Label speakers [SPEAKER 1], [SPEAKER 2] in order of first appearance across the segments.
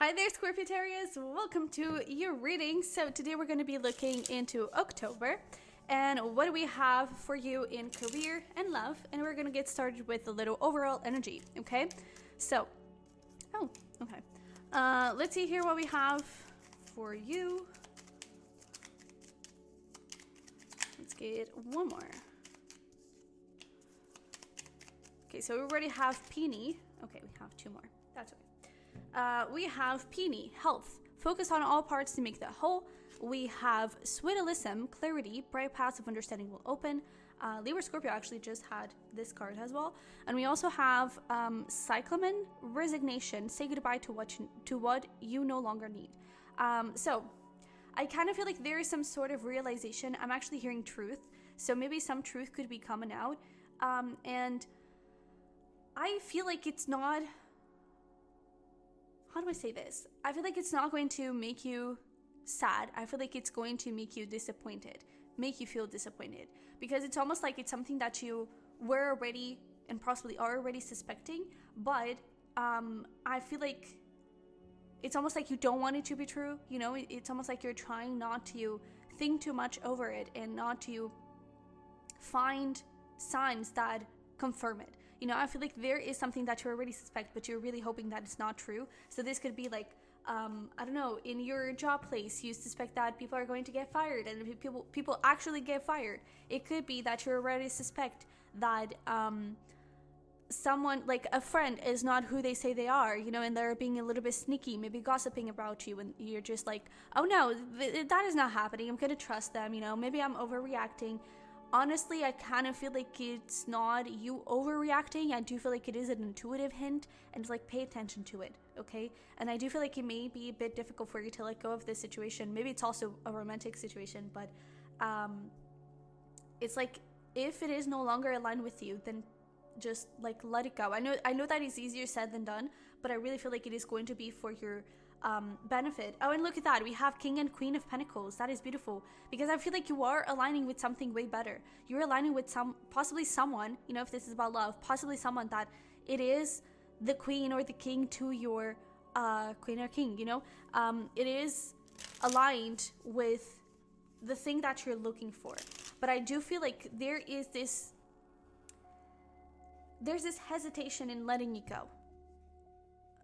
[SPEAKER 1] Hi there, Scorpitarius. Welcome to your reading. So today we're going to be looking into October and what do we have for you in career and love, and we're going to get started with a little overall energy. Okay, so let's see here what we have for you. Let's get one more. Okay, so we already have Peony. Okay, we have two more. That's okay. We have Peony, health. Focus on all parts to make the whole. We have Sweetalism, clarity. Bright paths of understanding will open. Libra Scorpio actually just had this card as well. And we also have Cyclamen, resignation. Say goodbye to what you no longer need. So I kind of feel like there is some sort of realization. I'm actually hearing truth. So maybe some truth could be coming out. And I feel like it's not... How do I say this? I feel like it's not going to make you sad. I feel like it's going to make you disappointed, make you feel disappointed, because it's almost like it's something that you were already and possibly are already suspecting, but I feel like it's almost like you don't want it to be true. You know, it's almost like you're trying not to think too much over it and not to find signs that confirm it. You know, I feel like there is something that you already suspect, but you're really hoping that it's not true. So this could be like, I don't know, in your job place, you suspect that people are going to get fired, and if people actually get fired. It could be that you already suspect that someone, like a friend, is not who they say they are, you know, and they're being a little bit sneaky, maybe gossiping about you, and you're just like, oh no, that is not happening. I'm gonna trust them, you know, maybe I'm overreacting. Honestly, I kind of feel like it's not you overreacting. I do feel like it is an intuitive hint, and like pay attention to it, okay? And I do feel like it may be a bit difficult for you to let go of this situation. Maybe it's also a romantic situation, but it's like if it is no longer aligned with you, then just like let it go. I know that is easier said than done, but I really feel like it is going to be for your benefit. Oh, and look at that, we have King and Queen of Pentacles. That is beautiful, because I feel like you are aligning with something way better. You're aligning with possibly someone, you know, if this is about love, possibly someone that it is the queen or the king to your queen or king, you know. It is aligned with the thing that you're looking for, but I do feel like there's this hesitation in letting it go.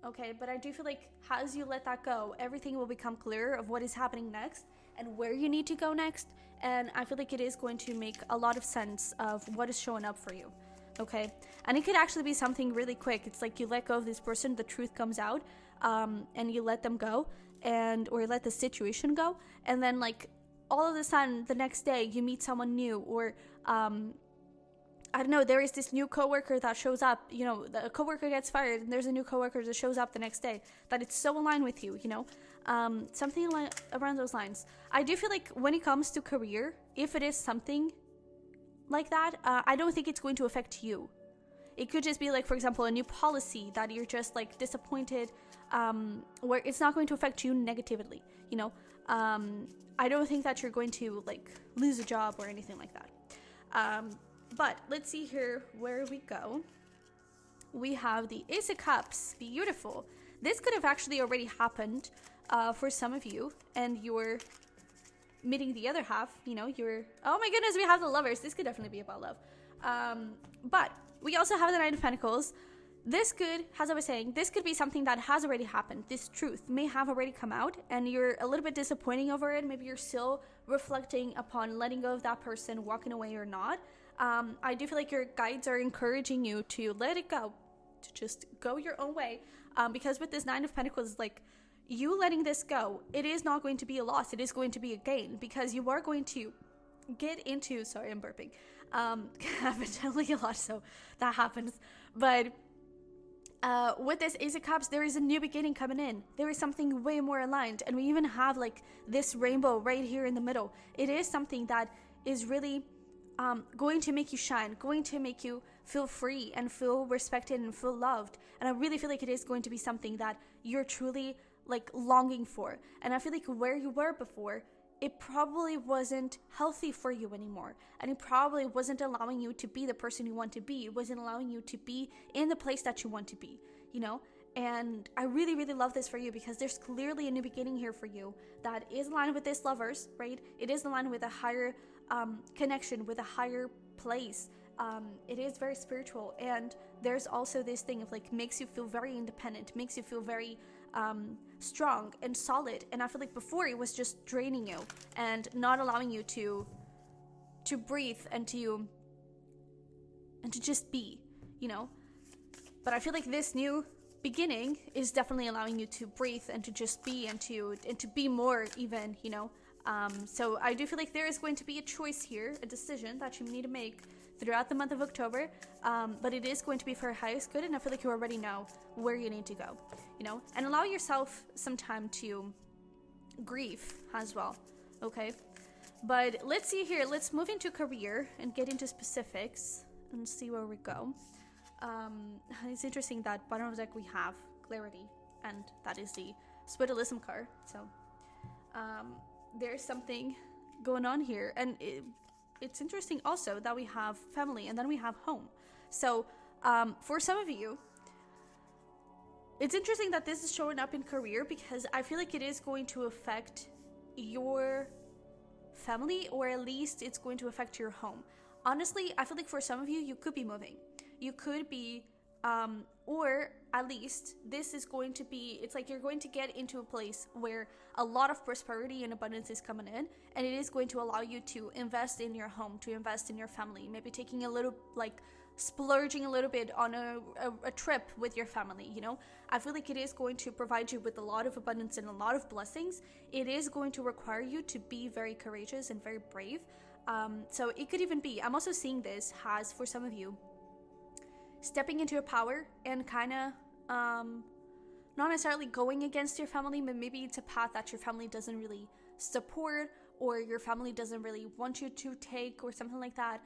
[SPEAKER 1] Okay, but I do feel like as you let that go, everything will become clearer of what is happening next and where you need to go next. And I feel like it is going to make a lot of sense of what is showing up for you. Okay, and it could actually be something really quick. It's like you let go of this person, the truth comes out, and you let them go, or you let the situation go, and then like all of a sudden the next day you meet someone new, or I don't know, there is this new coworker that shows up, you know, the coworker gets fired and there's a new coworker that shows up the next day, that it's so aligned with you, you know, something around those lines. I do feel like when it comes to career, if it is something like that, I don't think it's going to affect you. It could just be like, for example, a new policy that you're just like disappointed, where it's not going to affect you negatively, you know. I don't think that you're going to like lose a job or anything like that. But let's see here where we go. We have the Ace of Cups. Beautiful. This could have actually already happened for some of you, and you're meeting the other half, you know, oh my goodness, we have the Lovers. This could definitely be about love. But we also have the Knight of Pentacles. This could, as I was saying, this could be something that has already happened. This truth may have already come out, and you're a little bit disappointing over it. Maybe you're still reflecting upon letting go of that person, walking away or not. I do feel like your guides are encouraging you to let it go, to just go your own way, because with this Nine of Pentacles, like, you letting this go, it is not going to be a loss, it is going to be a gain, because you are going to get into, sorry, I'm burping, I've been telling a lot, so that happens, but with this Ace of Cups, there is a new beginning coming in. There is something way more aligned, and we even have like this rainbow right here in the middle. It is something that is really going to make you shine, going to make you feel free and feel respected and feel loved. And I really feel like it is going to be something that you're truly like longing for. And I feel like where you were before, it probably wasn't healthy for you anymore. And it probably wasn't allowing you to be the person you want to be. It wasn't allowing you to be in the place that you want to be, you know? And I really, really love this for you because there's clearly a new beginning here for you that is aligned with this Lovers, right? It is aligned with a higher connection, with a higher place. It is very spiritual. And there's also this thing of like, makes you feel very independent, makes you feel very strong and solid. And I feel like before it was just draining you and not allowing you to breathe and to just be, you know? But I feel like this new beginning is definitely allowing you to breathe and to just be and to be more even, you know. So I do feel like there is going to be a choice here, a decision that you need to make throughout the month of October, but it is going to be for your highest good, and I feel like you already know where you need to go, you know. And allow yourself some time to grieve as well, okay? But let's see here, let's move into career and get into specifics and see where we go. It's interesting that bottom of the deck we have clarity, and that is the spiritualism card. So there's something going on here, and it's interesting also that we have family and then we have home. So for some of you, it's interesting that this is showing up in career because I feel like it is going to affect your family, or at least it's going to affect your home. Honestly, I feel like for some of you, you could be moving. You could be, or at least this is going to be, it's like you're going to get into a place where a lot of prosperity and abundance is coming in, and it is going to allow you to invest in your home, to invest in your family, maybe taking a little, like splurging a little bit on a trip with your family, you know. I feel like it is going to provide you with a lot of abundance and a lot of blessings. It is going to require you to be very courageous and very brave. So it could even be, I'm also seeing this as, for some of you, stepping into your power and kind of not necessarily going against your family, but maybe it's a path that your family doesn't really support, or your family doesn't really want you to take, or something like that.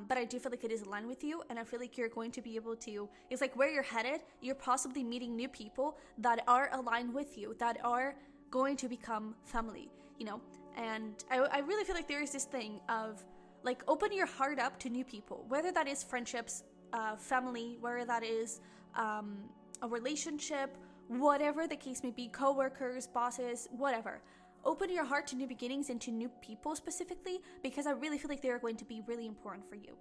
[SPEAKER 1] But I do feel like it is aligned with you, and I feel like you're going to be able to, it's like where you're headed, you're possibly meeting new people that are aligned with you, that are going to become family, you know. And I really feel like there is this thing of like, open your heart up to new people, whether that is friendships, family, whether that is a relationship, whatever the case may be, co-workers, bosses, whatever. Open your heart to new beginnings and to new people specifically, because I really feel like they're going to be really important for you.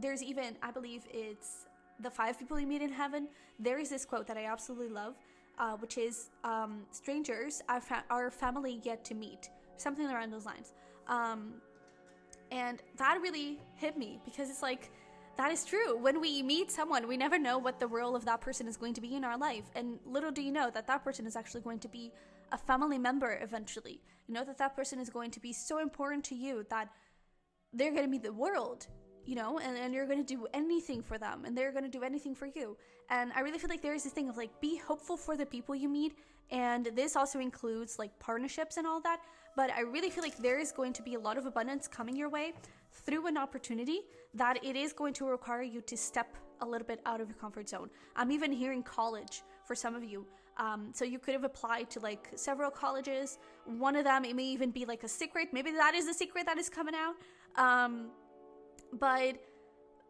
[SPEAKER 1] There's even, I believe it's the 5 people you meet in heaven. There is this quote that I absolutely love, which is, strangers are family yet to meet. Something around those lines. And that really hit me, because it's like, that is true. When we meet someone, we never know what the role of that person is going to be in our life. And little do you know that that person is actually going to be a family member eventually. You know, that that person is going to be so important to you that they're going to be the world, you know, and you're going to do anything for them, and they're going to do anything for you. And I really feel like there is this thing of like, be hopeful for the people you meet. And this also includes like partnerships and all that. But I really feel like there is going to be a lot of abundance coming your way through an opportunity that it is going to require you to step a little bit out of your comfort zone. I'm even hearing college for some of you. So you could have applied to like several colleges. One of them, it may even be like a secret. Maybe that is the secret that is coming out. But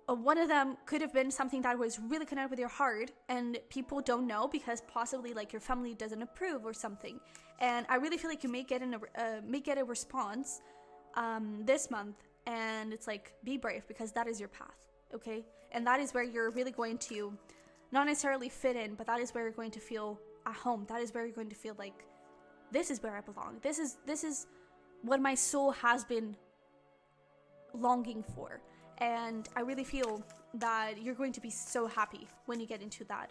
[SPEAKER 1] one of them could have been something that was really connected with your heart, and people don't know because possibly like your family doesn't approve or something. And I really feel like you may get a response this month, and it's like, be brave, because that is your path, okay? And that is where you're really going to not necessarily fit in, but that is where you're going to feel at home. That is where you're going to feel like, this is where I belong. This is what my soul has been longing for. And I really feel that you're going to be so happy when you get into that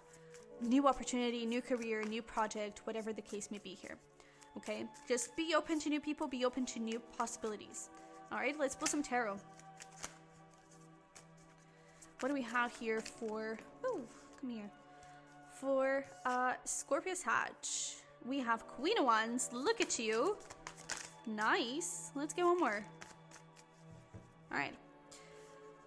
[SPEAKER 1] new opportunity, new career, new project, whatever the case may be here. Okay? Just be open to new people, be open to new possibilities. All right, let's pull some tarot. What do we have here for, oh, come here. For Scorpio Sag, we have Queen of Wands. Look at you. Nice. Let's get one more. All right.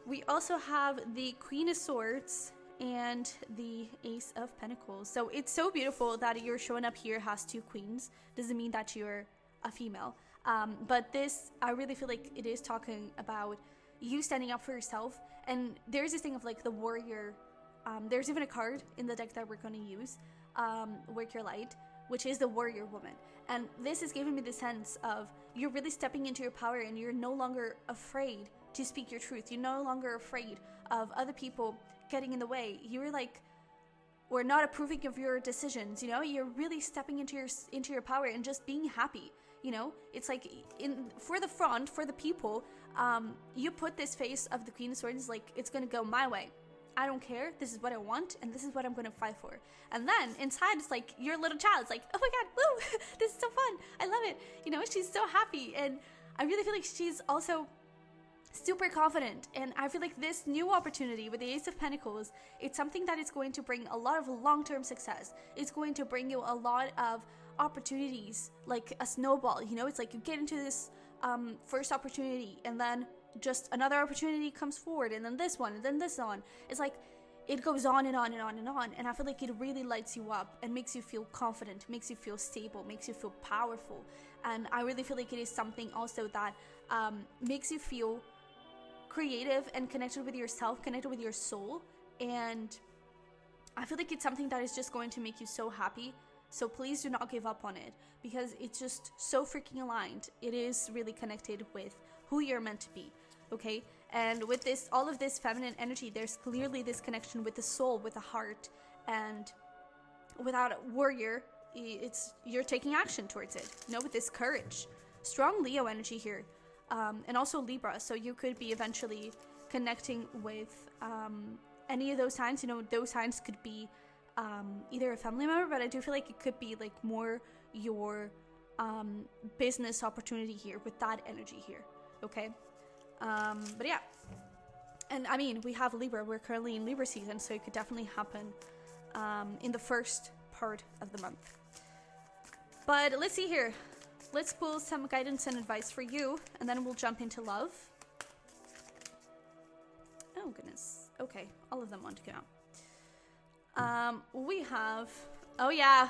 [SPEAKER 1] We also have the Queen of Swords and the Ace of Pentacles. So it's so beautiful that you're showing up here has 2 queens. Doesn't mean that you're a female. But this, I really feel like it is talking about you standing up for yourself. And there's this thing of like the warrior There's even a card in the deck that we're going to use, Work Your Light, which is the Warrior Woman. And this is giving me the sense of you're really stepping into your power, and you're no longer afraid to speak your truth. You're no longer afraid of other people getting in the way. You're like, or not approving of your decisions, you know? You're really stepping into your power and just being happy, you know? It's like, for the front, for the people, you put this face of the Queen of Swords like, it's gonna go my way. I don't care. This is what I want, and this is what I'm gonna fight for. And then inside, it's like your little child. It's like, oh my god, woo! This is so fun. I love it. You know, she's so happy, and I really feel like she's also super confident. And I feel like this new opportunity with the Ace of Pentacles, it's something that is going to bring a lot of long-term success. It's going to bring you a lot of opportunities, like a snowball. You know, it's like you get into this first opportunity, and then just another opportunity comes forward, and then this one, and then this one. It's like it goes on and on and on and on, and I feel like it really lights you up and makes you feel confident, makes you feel stable, makes you feel powerful. And I really feel like it is something also that makes you feel creative and connected with yourself, connected with your soul. And I feel like it's something that is just going to make you so happy. So please do not give up on it, because it's just so freaking aligned. It is really connected with who you're meant to be. Okay, and with this, all of this feminine energy, there's clearly this connection with the soul, with the heart, and without a warrior, you're taking action towards it. You know, with this courage, strong Leo energy here, and also Libra. So you could be eventually connecting with any of those signs. You know, those signs could be either a family member, but I do feel like it could be like more your business opportunity here with that energy here. Okay. But yeah, and I mean, we have Libra, we're currently in Libra season, so it could definitely happen in the first part of the month. But let's see here, let's pull some guidance and advice for you, and then we'll jump into love. Oh goodness, okay, all of them want to go. We have, oh yeah,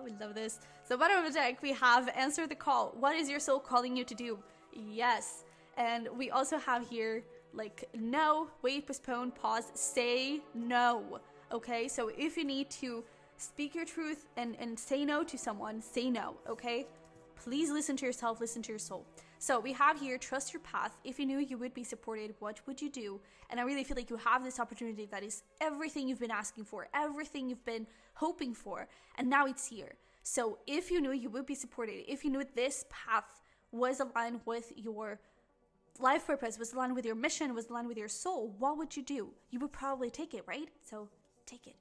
[SPEAKER 1] we love this. So bottom of the deck, we have Answer the Call. What is your soul calling you to do? Yes. And we also have here, like, no, wait, postpone, pause, say no. Okay, so if you need to speak your truth and say no to someone, say no, okay? Please listen to yourself, listen to your soul. So we have here, trust your path. If you knew you would be supported, what would you do? And I really feel like you have this opportunity that is everything you've been asking for, everything you've been hoping for, and now it's here. So if you knew you would be supported, if you knew this path was aligned with your life purpose, was aligned with your mission, was aligned with your soul, what would you do? You would probably take it, right? So take it.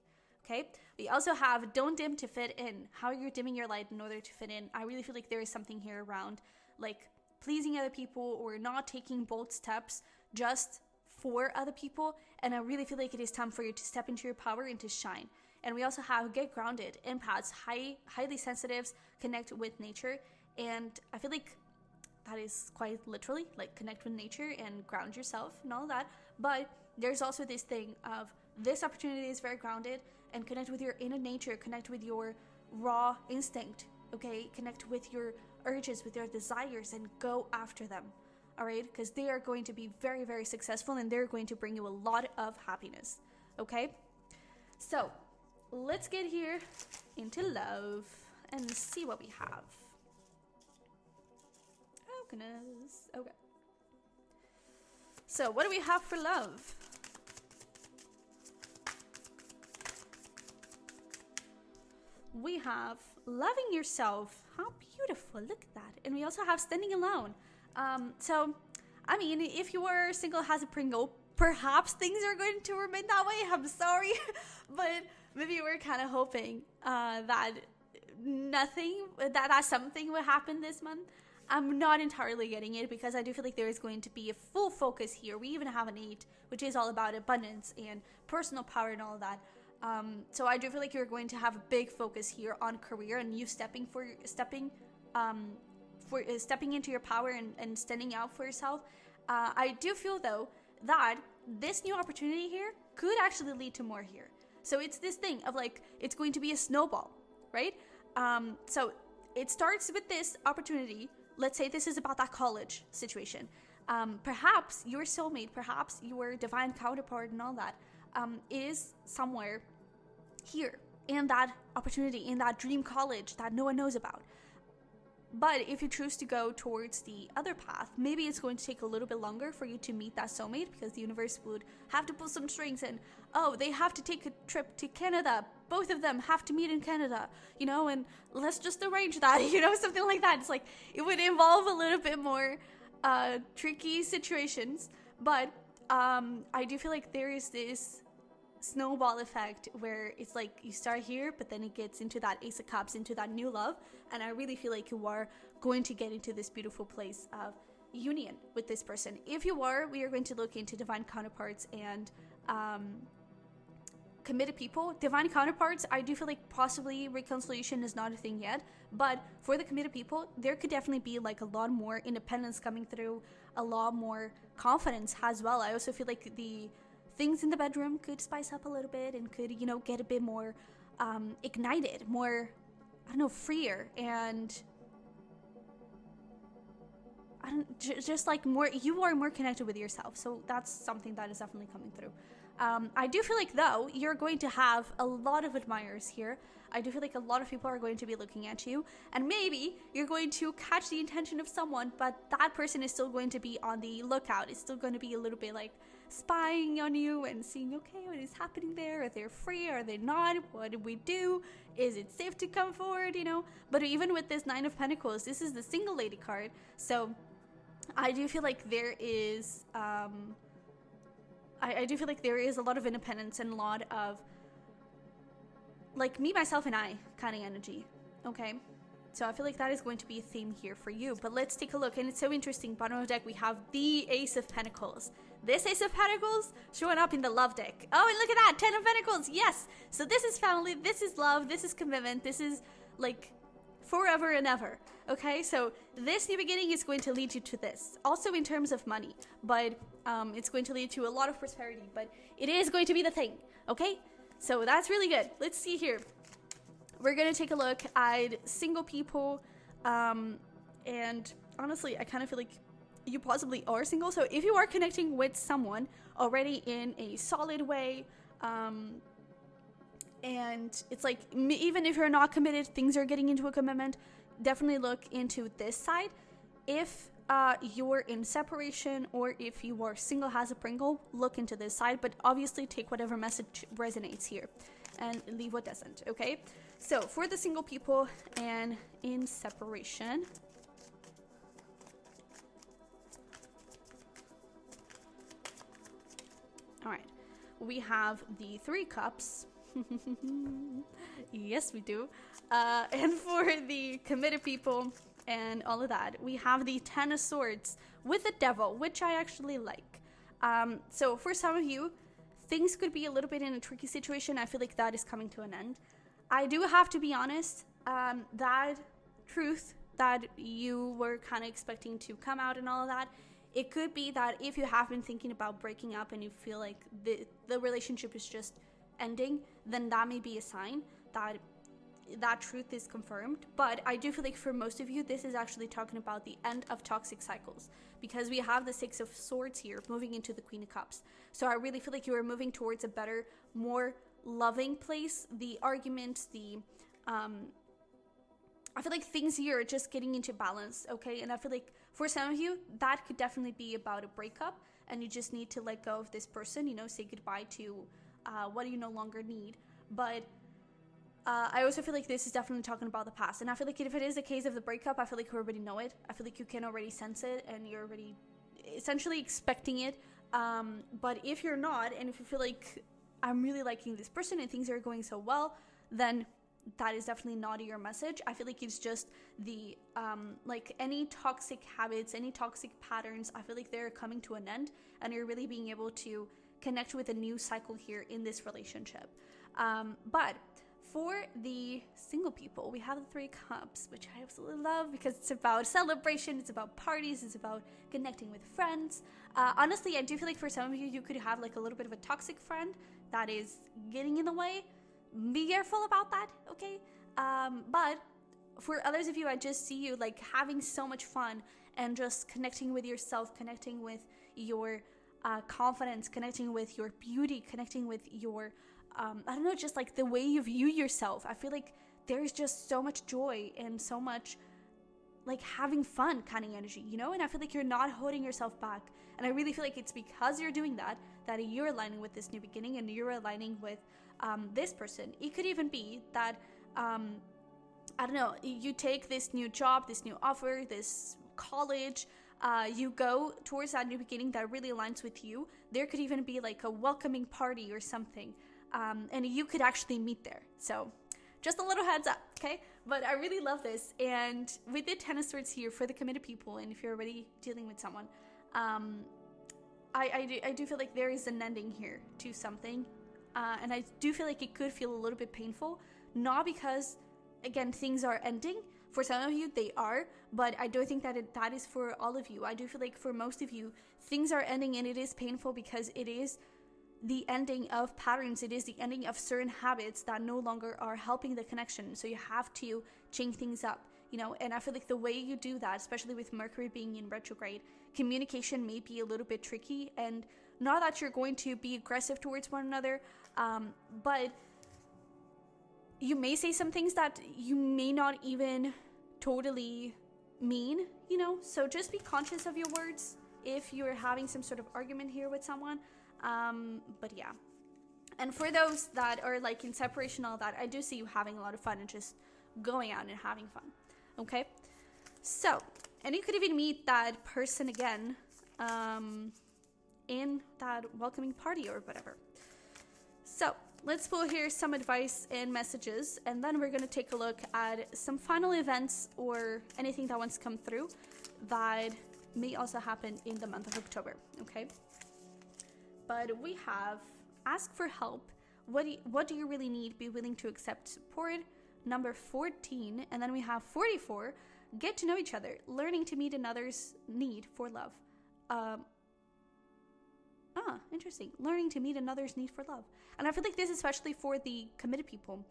[SPEAKER 1] Okay. We also have don't dim to fit in. How you're dimming your light in order to fit in. I really feel like there is something here around like pleasing other people or not taking bold steps just for other people. And I really feel like it is time for you to step into your power and to shine. And we also have get grounded, empaths, highly sensitives, connect with nature. And I feel like that is quite literally like connect with nature and ground yourself and all that. But there's also this thing of this opportunity is very grounded and connect with your inner nature, connect with your raw instinct, okay? Connect with your urges, with your desires, and go after them, all right? Because they are going to be very, very successful, and they're going to bring you a lot of happiness, okay? So let's get here into love and see what we have. Oh goodness, okay. So what do we have for love? We have loving yourself. How beautiful, look at that. And we also have standing alone. So, I mean, if you are single as a Pringle, perhaps things are going to remain that way. I'm sorry. But maybe we're kind of hoping that something will happen this month. I'm not entirely getting it because I do feel like there is going to be a full focus here. We even have an 8, which is all about abundance and personal power and all of that. So I do feel like you're going to have a big focus here on career and you stepping into your power and standing out for yourself. I do feel though that this new opportunity here could actually lead to more here. So it's this thing of like, it's going to be a snowball, right? So it starts with this opportunity. Let's say this is about that college situation. Perhaps your soulmate, perhaps your divine counterpart and all that, is somewhere here in that opportunity, in that dream college that no one knows about. But if you choose to go towards the other path, maybe it's going to take a little bit longer for you to meet that soulmate, because the universe would have to pull some strings and, oh, they have to take a trip to Canada. Both of them have to meet in Canada, you know, and let's just arrange that, you know, something like that. It's like, it would involve a little bit more tricky situations. But I do feel like there is this snowball effect where it's like you start here, but then it gets into that Ace of Cups, into that new love, and I really feel like you are going to get into this beautiful place of union with this person. If you are, we are going to look into divine counterparts and committed people. Divine counterparts, I do feel like possibly reconciliation is not a thing yet, but for the committed people, there could definitely be like a lot more independence coming through, a lot more confidence as well. I also feel like the things in the bedroom could spice up a little bit and could, you know, get a bit more ignited, more, I don't know, freer, and just like more, you are more connected with yourself. So that's something that is definitely coming through. I do feel like, though, you're going to have a lot of admirers here. I do feel like a lot of people are going to be looking at you, and maybe you're going to catch the attention of someone, but that person is still going to be on the lookout. It's still going to be a little bit like spying on you and seeing, okay, what is happening there? Are they free? Are they not? What do we do? Is it safe to come forward, you know? But even with this Nine of Pentacles, this is the single lady card, so I do feel like there is I do feel like there is a lot of independence and a lot of like me, myself, and I kind of energy, okay? So I feel like that is going to be a theme here for you. But let's take a look, and it's so interesting. Bottom of the deck, we have the Ace of Pentacles. This Ace of Pentacles showing up in the love deck. Oh, and look at that, 10 of Pentacles, yes! So this is family, this is love, this is commitment, this is like forever and ever, okay? So this new beginning is going to lead you to this. Also in terms of money, but it's going to lead to a lot of prosperity, but it is going to be the thing, okay? So that's really good. Let's see here. We're going to take a look at single people, and honestly, I kind of feel like you possibly are single. So if you are connecting with someone already in a solid way, and it's like, even if you're not committed, things are getting into a commitment, definitely look into this side. If you're in separation, or if you are single as a Pringle, look into this side, but obviously take whatever message resonates here and leave what doesn't, okay? So for the single people and in separation, all right, we have the Three Cups. Yes, we do. And for the committed people and all of that, we have the Ten of Swords with the Devil, which I actually like. So for some of you, things could be a little bit in a tricky situation. I feel like that is coming to an end. I do have to be honest, that truth that you were kind of expecting to come out and all of that, it could be that if you have been thinking about breaking up and you feel like the relationship is just ending, then that may be a sign that that truth is confirmed. But I do feel like for most of you, this is actually talking about the end of toxic cycles, because we have the Six of Swords here moving into the Queen of Cups. So I really feel like you are moving towards a better, more loving place. The arguments, I feel like things here are just getting into balance, okay? And I feel like for some of you, that could definitely be about a breakup, and you just need to let go of this person, you know, say goodbye to what you no longer need. But I also feel like this is definitely talking about the past. And I feel like if it is a case of the breakup, I feel like you already know it. I feel like you can already sense it, and you're already essentially expecting it. But if you're not, and if you feel like I'm really liking this person and things are going so well, then that is definitely not your message. I feel like it's just the, like any toxic habits, any toxic patterns, I feel like they're coming to an end, and you're really being able to connect with a new cycle here in this relationship. But for the single people, we have the Three Cups, which I absolutely love because it's about celebration, it's about parties, it's about connecting with friends. Honestly, I do feel like for some of you, you could have like a little bit of a toxic friend that is getting in the way. Be careful about that, okay? But for others of you, I just see you like having so much fun and just connecting with yourself, connecting with your confidence, connecting with your beauty, connecting with your, I don't know, just like the way you view yourself. I feel like there's just so much joy and so much like having fun kind of energy, you know? And I feel like you're not holding yourself back. And I really feel like it's because you're doing that, that you're aligning with this new beginning and you're aligning with this person. It could even be that, I don't know, you take this new job, this new offer, this college, you go towards that new beginning that really aligns with you. There could even be like a welcoming party or something. And you could actually meet there. So just a little heads up, okay? But I really love this. And with the Ten of Swords here for the committed people, and if you're already dealing with someone, I do feel like there is an ending here to something. And I do feel like it could feel a little bit painful. Not because, again, things are ending. For some of you, they are. But I do think that that is for all of you. I do feel like for most of you, things are ending and it is painful because it is the ending of patterns. It is the ending of certain habits that no longer are helping the connection. So you have to change things up, you know. And I feel like the way you do that, especially with Mercury being in retrograde, communication may be a little bit tricky. And not that you're going to be aggressive towards one another, but you may say some things that you may not even totally mean, you know. So just be conscious of your words if you're having some sort of argument here with someone. But yeah, and for those that are like in separation, all that, I do see you having a lot of fun and just going out and having fun. Okay, so, and you could even meet that person again in that welcoming party or whatever. So let's pull here some advice and messages, and then we're going to take a look at some final events or anything that wants to come through that may also happen in the month of October. Okay, but we have ask for help. What do you really need? Be willing to accept support. Number 14, and then we have 44. Get to know each other. Learning to meet another's need for love. Interesting. Learning to meet another's need for love. And I feel like this is especially for the committed people,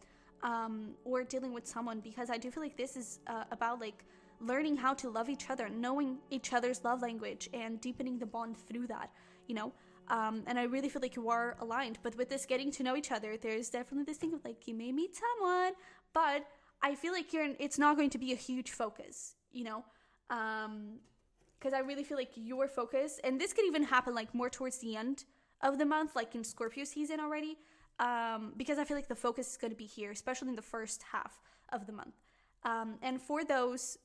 [SPEAKER 1] or dealing with someone, because I do feel like this is about like learning how to love each other, knowing each other's love language, and deepening the bond through that, you know. And I really feel like you are aligned. But with this getting to know each other, there's definitely this thing of like, you may meet someone, but I feel like it's not going to be a huge focus, you know, because I really feel like your focus, and this could even happen like more towards the end of the month, like in Scorpio season already, because I feel like the focus is going to be here, especially in the first half of the month. And for those,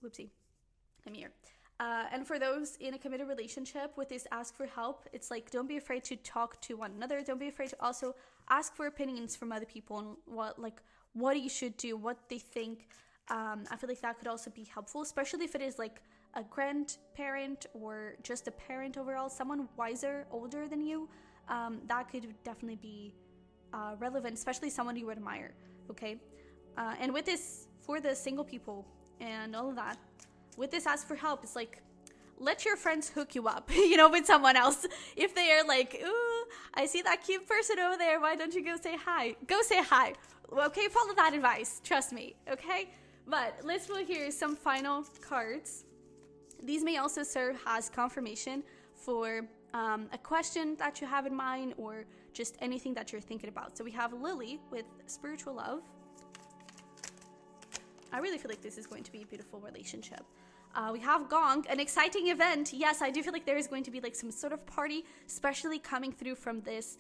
[SPEAKER 1] and for those in a committed relationship, with this ask for help, it's like, don't be afraid to talk to one another. Don't be afraid to also ask for opinions from other people and what you should do, what they think. I feel like that could also be helpful, especially if it is like a grandparent or just a parent overall, someone wiser, older than you. That could definitely be relevant, especially someone you admire. Okay, and with this, for the single people and all of that, with this ask for help, it's like, let your friends hook you up, you know, with someone else. If they are like, ooh, I see that cute person over there, why don't you go say hi? Go say hi. Okay, follow that advice. Trust me, okay? But let's pull here some final cards. These may also serve as confirmation for a question that you have in mind, or just anything that you're thinking about. So we have Lily with spiritual love. I really feel like this is going to be a beautiful relationship. We have Gong, an exciting event. Yes, I do feel like there is going to be like some sort of party, especially coming through from this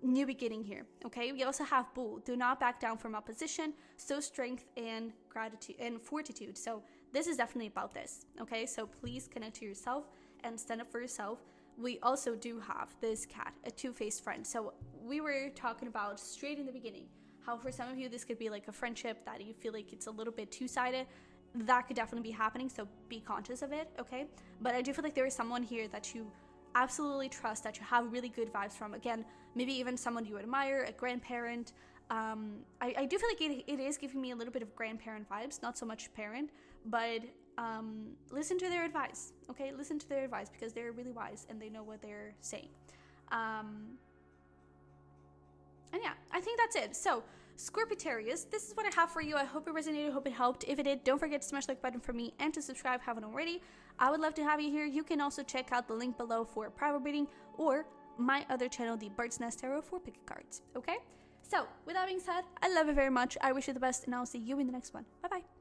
[SPEAKER 1] new beginning here. Okay, we also have Bull. Do not back down from opposition. Show strength and gratitude and fortitude. So this is definitely about this. Okay, so please connect to yourself and stand up for yourself. We also do have this cat, a two-faced friend. So we were talking about straight in the beginning how for some of you this could be like a friendship that you feel like it's a little bit two-sided. That could definitely be happening, so be conscious of it, okay? But I do feel like there is someone here that you absolutely trust, that you have really good vibes from. Again, maybe even someone you admire, a grandparent. I do feel like it is giving me a little bit of grandparent vibes, not so much parent, but listen to their advice, okay? Listen to their advice, because they're really wise and they know what they're saying. And yeah, I think that's it. So Scorpitarius, this is what I have for you. I hope it resonated, I hope it helped. If it did, don't forget to smash the like button for me and to subscribe if you haven't already. I would love to have you here. You can also check out the link below for a private reading or my other channel, the Bird's Nest Tarot, for pick cards. Okay? So, with that being said, I love you very much. I wish you the best, and I'll see you in the next one. Bye-bye.